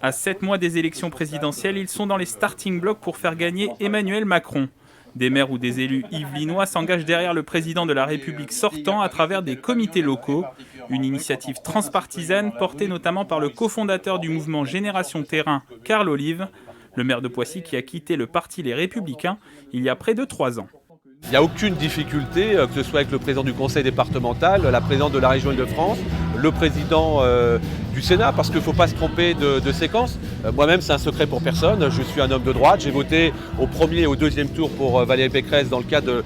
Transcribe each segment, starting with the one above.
À 7 mois des élections présidentielles, ils sont dans les starting blocks pour faire gagner Emmanuel Macron. Des maires ou des élus yvelinois s'engagent derrière le président de la République sortant à travers des comités locaux, une initiative transpartisane portée notamment par le cofondateur du mouvement Génération Terrain, Carl Olive, le maire de Poissy qui a quitté le parti Les Républicains il y a près de 3 ans. Il n'y a aucune difficulté, que ce soit avec le président du conseil départemental, la présidente de la région Île-de-France, le président du Sénat, parce qu'il ne faut pas se tromper de séquence. Moi-même, c'est un secret pour personne. Je suis un homme de droite. J'ai voté au premier et au deuxième tour pour Valérie Pécresse dans le cadre de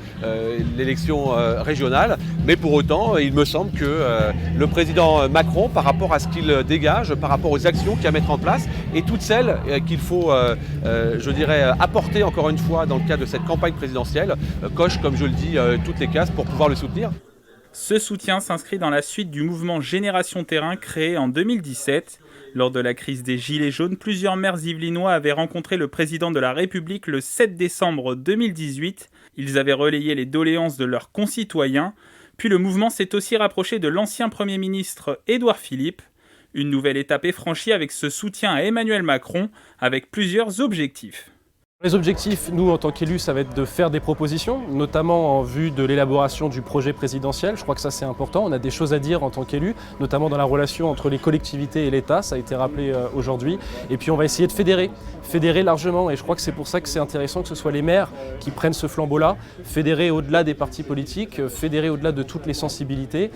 l'élection régionale. Mais pour autant, il me semble que le président Macron, par rapport à ce qu'il dégage, par rapport aux actions qu'il y a à mettre en place, et toutes celles qu'il faut, je dirais, apporter encore une fois dans le cadre de cette campagne présidentielle, coche, comme je le dis, toutes les cases pour pouvoir le soutenir. Ce soutien s'inscrit dans la suite du mouvement Génération Terrain créé en 2017. Lors de la crise des Gilets jaunes, plusieurs maires yvelinois avaient rencontré le président de la République le 7 décembre 2018. Ils avaient relayé les doléances de leurs concitoyens. Puis le mouvement s'est aussi rapproché de l'ancien Premier ministre Édouard Philippe. Une nouvelle étape est franchie avec ce soutien à Emmanuel Macron, avec plusieurs objectifs. Les objectifs, nous, en tant qu'élus, ça va être de faire des propositions, notamment en vue de l'élaboration du projet présidentiel. Je crois que ça, c'est important. On a des choses à dire en tant qu'élus, notamment dans la relation entre les collectivités et l'État, ça a été rappelé aujourd'hui. Et puis, on va essayer de fédérer largement. Et je crois que c'est pour ça que c'est intéressant que ce soit les maires qui prennent ce flambeau-là, fédérer au-delà des partis politiques, fédérer au-delà de toutes les sensibilités.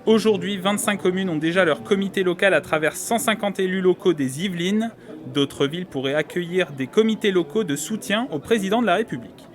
Aujourd'hui, 25 communes ont déjà leur comité local à travers 150 élus locaux des Yvelines. D'autres villes pourraient accueillir des comités locaux de soutien au président de la République.